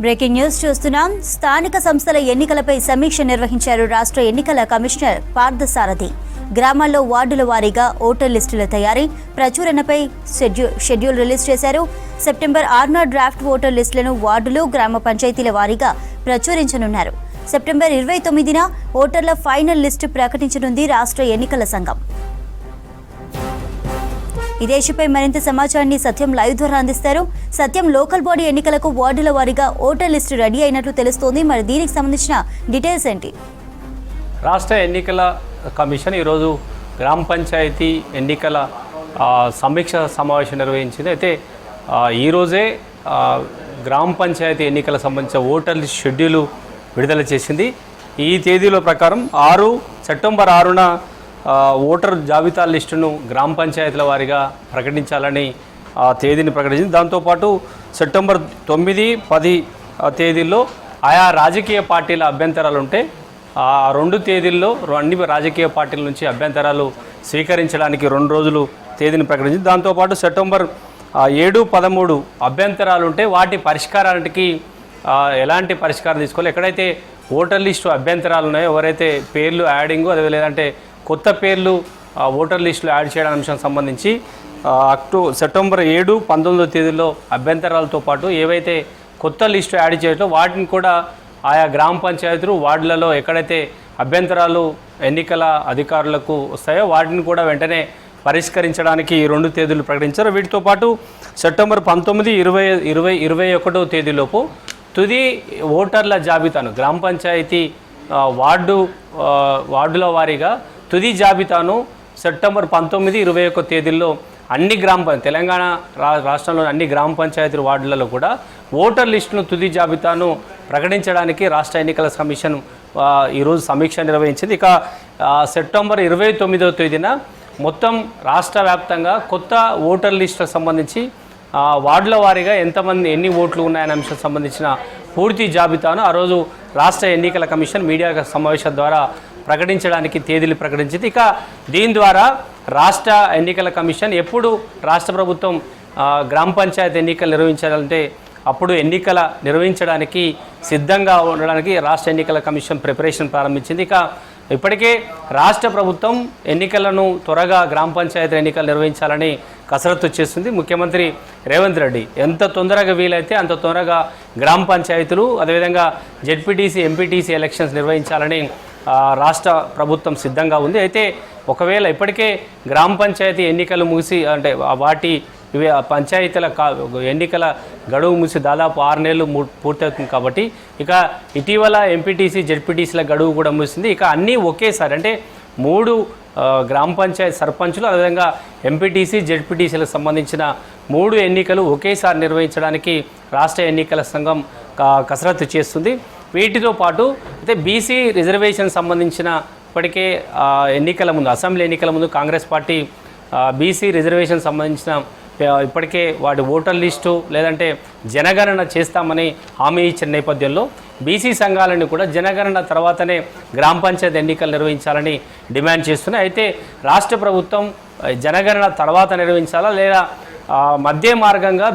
Breaking news చూస్తున్నాం. స్థానిక సంస్థల ఎన్నికలపై సమీక్ష నిర్వహించారు రాష్ట్ర ఎన్నికల కమిషనర్ పార్థసారథి. గ్రామాల్లో వార్డుల వారీగా ఓటర్ లిస్టుల తయారీ, ప్రచురణపై షెడ్యూల్ రిలీజ్ చేశారు. సెప్టెంబర్ 6న డ్రాఫ్ట్ ఓటర్ లిస్టులను వార్డులు, గ్రామ పంచాయతీల వారీగా ప్రచురించనున్నారు. సెప్టెంబర్ 29న ఓటర్ల ఫైనల్ లిస్టు ప్రకటించనుంది రాష్ట్ర ఎన్నికల సంఘం. ఇదేశపై మరింత సమాచారాన్ని సత్యం లైవ్ ద్వారా అందిస్తారు. సత్యం, లోకల్ బాడీ ఎన్నికలకు వార్డుల వారీగా ఓటర్ లిస్టు రెడీ అయినట్లు తెలుస్తోంది. మరి దీనికి సంబంధించిన డీటెయిల్స్ ఏంటి? రాష్ట్ర ఎన్నికల కమిషన్ ఈరోజు గ్రామ పంచాయతీ ఎన్నికల సమీక్ష సమావేశం నిర్వహించింది. అయితే ఈరోజే గ్రామ పంచాయతీ ఎన్నికల సంబంధించిన ఓటర్ లిస్ట్ షెడ్యూల్ విడుదల చేసింది. ఈ తేదీల ప్రకారం సెప్టెంబర్ 6న ఓటర్ జాబితా లిస్టును గ్రామ పంచాయతీల వారీగా ప్రకటించాలని తేదీని ప్రకటించింది. దాంతోపాటు సెప్టెంబర్ 9, 10 తేదీల్లో ఆయా రాజకీయ పార్టీల అభ్యంతరాలు ఉంటే ఆ 2 తేదీల్లో అన్ని రాజకీయ పార్టీల నుంచి అభ్యంతరాలు స్వీకరించడానికి 2 రోజులు తేదీని ప్రకటించింది. దాంతోపాటు సెప్టెంబర్ 7, 13 అభ్యంతరాలు ఉంటే వాటి పరిష్కారానికి ఎలాంటి పరిష్కారం తీసుకోవాలి, ఎక్కడైతే ఓటర్ లిస్టు అభ్యంతరాలు ఉన్నాయో, ఎవరైతే పేర్లు యాడింగ్ అదే లేదంటే కొత్త పేర్లు ఓటర్ లిస్టులో యాడ్ చేయడం అంశం సంబంధించి సెప్టెంబర్ 7, 19 తేదీల్లో అభ్యంతరాలతో పాటు ఏవైతే కొత్త లిస్టు యాడ్ చేయటో వాటిని కూడా ఆయా గ్రామ పంచాయతీలు వార్డులలో ఎక్కడైతే అభ్యంతరాలు ఎన్నికల అధికారులకు వస్తాయో వాటిని కూడా వెంటనే పరిష్కరించడానికి 2 తేదీలు ప్రకటించారు. వీటితో పాటు సెప్టెంబర్ 19, 20, 21 తేదీలోపు తుది ఓటర్ల జాబితాను గ్రామ పంచాయతీ వార్డుల వారీగా తుది జాబితాను సెప్టెంబర్ 19, 21 తేదీల్లో అన్ని తెలంగాణ రాష్ట్రంలోని అన్ని గ్రామ పంచాయతీ వార్డులలో కూడా ఓటర్ లిస్టును తుది జాబితాను ప్రకటించడానికి రాష్ట్ర ఎన్నికల కమిషన్ ఈరోజు సమీక్ష నిర్వహించింది. ఇక సెప్టెంబర్ 29వ తేదీన మొత్తం రాష్ట్ర వ్యాప్తంగా కొత్త ఓటర్ లిస్టులకు సంబంధించి వార్డుల వారీగా ఎన్ని ఓట్లు ఉన్నాయనే అంశం సంబంధించిన పూర్తి జాబితాను ఆ రోజు రాష్ట్ర ఎన్నికల కమిషన్ మీడియా సమావేశం ద్వారా ప్రకటించడానికి తేదీలు ప్రకటించింది. ఇక దీని ద్వారా రాష్ట్ర ఎన్నికల కమిషన్ ఎప్పుడు రాష్ట్ర ప్రభుత్వం గ్రామ పంచాయతీ ఎన్నికలు నిర్వహించాలంటే అప్పుడు ఎన్నికల నిర్వహించడానికి సిద్ధంగా ఉండడానికి రాష్ట్ర ఎన్నికల కమిషన్ ప్రిపరేషన్ ప్రారంభించింది. ఇక ఇప్పటికే రాష్ట్ర ప్రభుత్వం ఎన్నికలను త్వరగా గ్రామ పంచాయతీ ఎన్నికలు నిర్వహించాలని కసరత్తు చేస్తుంది. ముఖ్యమంత్రి రేవంత్ రెడ్డి ఎంత తొందరగా వీలైతే అంత తొందరగా గ్రామ పంచాయతీలు అదేవిధంగా జెడ్పీటీసీ, ఎంపీటీసీ ఎలక్షన్స్ నిర్వహించాలని రాష్ట్ర ప్రభుత్వం సిద్ధంగా ఉంది. అయితే ఒకవేళ ఇప్పటికే గ్రామ పంచాయతీ ఎన్నికలు ముగిసి అంటే వాటి పంచాయతీల ఎన్నికల గడువు ముగిసి దాదాపు 6 నెలలు పూర్తవుతుంది కాబట్టి ఇక ఇటీవల ఎంపీటీసీ, జెడ్పీటీసీల గడువు కూడా ముగిసింది. ఇక అన్నీ ఒకేసారి అంటే 3 గ్రామ పంచాయతీ సర్పంచులు అదేవిధంగా ఎంపీటీసీ, జెడ్పీటీసీలకు సంబంధించిన 3 ఎన్నికలు ఒకేసారి నిర్వహించడానికి రాష్ట్ర ఎన్నికల సంఘం కసరత్తు చేస్తుంది. వీటితో పాటు అయితే బీసీ రిజర్వేషన్ సంబంధించిన ఇప్పటికే ఎన్నికల ముందు అసెంబ్లీ ఎన్నికల ముందు కాంగ్రెస్ పార్టీ బీసీ రిజర్వేషన్ సంబంధించిన ఇప్పటికే వాటి ఓటర్ లిస్టు లేదంటే జనగణన చేస్తామని హామీ ఇచ్చిన నేపథ్యంలో బీసీ సంఘాలను కూడా జనగణన తర్వాతనే గ్రామ పంచాయతీ ఎన్నికలు నిర్వహించాలని డిమాండ్ చేస్తున్నాయి. అయితే రాష్ట్ర ప్రభుత్వం జనగణన తర్వాత నిర్వహించాలా లేదా మధ్య మార్గంగా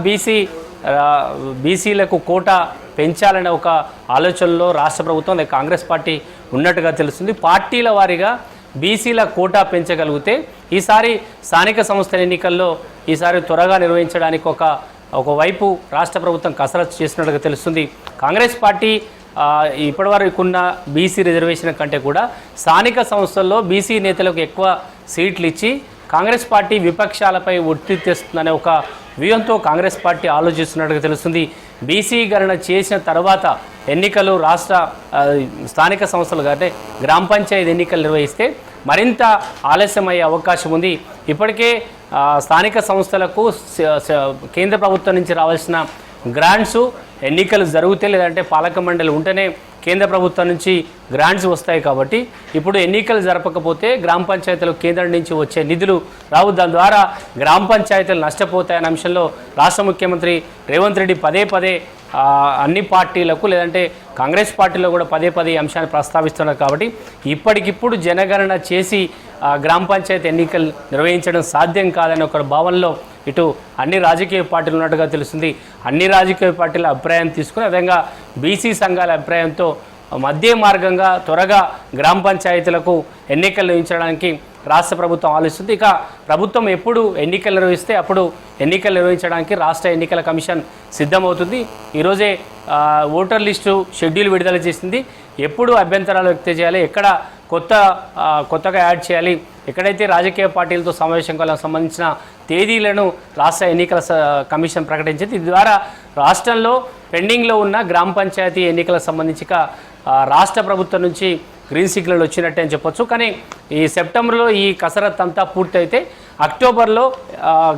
బీసీలకు కోటా పెంచాలనే ఒక ఆలోచనలో రాష్ట్ర ప్రభుత్వం కాంగ్రెస్ పార్టీ ఉన్నట్టుగా తెలుస్తుంది. పార్టీల వారీగా బీసీల కోటా పెంచగలిగితే ఈసారి స్థానిక సంస్థల ఎన్నికల్లో ఈసారి త్వరగా నిర్వహించడానికి ఒకవైపు రాష్ట్ర ప్రభుత్వం కసరత్తు చేసినట్టుగా తెలుస్తుంది. కాంగ్రెస్ పార్టీ ఇప్పటివరకు ఉన్న బీసీ రిజర్వేషన్ కంటే కూడా స్థానిక సంస్థల్లో బీసీ నేతలకు ఎక్కువ సీట్లు ఇచ్చి కాంగ్రెస్ పార్టీ విపక్షాలపై ఒత్తిడి తెస్తుందనే ఒక వ్యూహంతో కాంగ్రెస్ పార్టీ ఆలోచిస్తున్నట్టుగా తెలుస్తుంది. బీసీ గణన చేసిన తర్వాత ఎన్నికలు స్థానిక సంస్థలు అంటే గ్రామ పంచాయతీ ఎన్నికలు నిర్వహిస్తే మరింత ఆలస్యమయ్యే అవకాశం ఉంది. ఇప్పటికే స్థానిక సంస్థలకు కేంద్ర ప్రభుత్వం నుంచి రావాల్సిన గ్రాంట్స్ ఎన్నికలు జరిగితే లేదంటే పాలక మండలి ఉంటేనే కేంద్ర ప్రభుత్వం నుంచి గ్రాంట్స్ వస్తాయి కాబట్టి ఇప్పుడు ఎన్నికలు జరపకపోతే గ్రామ పంచాయతీలకు కేంద్రం నుంచి వచ్చే నిధులు రావు. దాని ద్వారా గ్రామ పంచాయతీలు నష్టపోతాయనే అంశంలో రాష్ట్ర ముఖ్యమంత్రి రేవంత్ రెడ్డి పదే అన్ని పార్టీలకు లేదంటే కాంగ్రెస్ పార్టీలో కూడా పదే అంశాన్ని ప్రస్తావిస్తున్నారు. కాబట్టి ఇప్పటికిప్పుడు జనగణన చేసి గ్రామ పంచాయతీ ఎన్నికలు నిర్వహించడం సాధ్యం కాదని ఒక భావనలో ఇటు అన్ని రాజకీయ పార్టీలు ఉన్నట్టుగా తెలుస్తుంది. అన్ని రాజకీయ పార్టీల అభిప్రాయం తీసుకుని విధంగా బీసీ సంఘాల అభిప్రాయంతో మధ్య మార్గంగా త్వరగా గ్రామ పంచాయతీలకు ఎన్నికలు నిర్వహించడానికి రాష్ట్ర ప్రభుత్వం ఆలోచిస్తుంది. ఇక ప్రభుత్వం ఎప్పుడు ఎన్నికలు నిర్వహిస్తే అప్పుడు ఎన్నికలు నిర్వహించడానికి రాష్ట్ర ఎన్నికల కమిషన్ సిద్ధమవుతుంది. ఈరోజే ఓటర్ లిస్టు షెడ్యూల్ విడుదల చేసింది. ఎప్పుడు అభ్యంతరాలు వ్యక్తం చేయాలి, ఎక్కడ కొత్తగా యాడ్ చేయాలి, ఎక్కడైతే రాజకీయ పార్టీలతో సమావేశం కావాలకు సంబంధించిన తేదీలను రాష్ట్ర ఎన్నికల కమిషన్ ప్రకటించింది. ఇది ద్వారా రాష్ట్రంలో పెండింగ్లో ఉన్న గ్రామ పంచాయతీ ఎన్నికలకు సంబంధించి రాష్ట్ర ప్రభుత్వం నుంచి గ్రీన్ సిగ్నల్ వచ్చినట్టే అని చెప్పొచ్చు. కానీ ఈ సెప్టెంబర్లో ఈ కసరత్ అంతా పూర్తయితే అక్టోబర్లో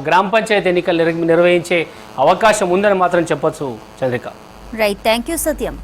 గ్రామ పంచాయతీ ఎన్నికలు నిర్వహించే అవకాశం ఉందని మాత్రం చెప్పొచ్చు Chandrika. Right, thank you Satyam.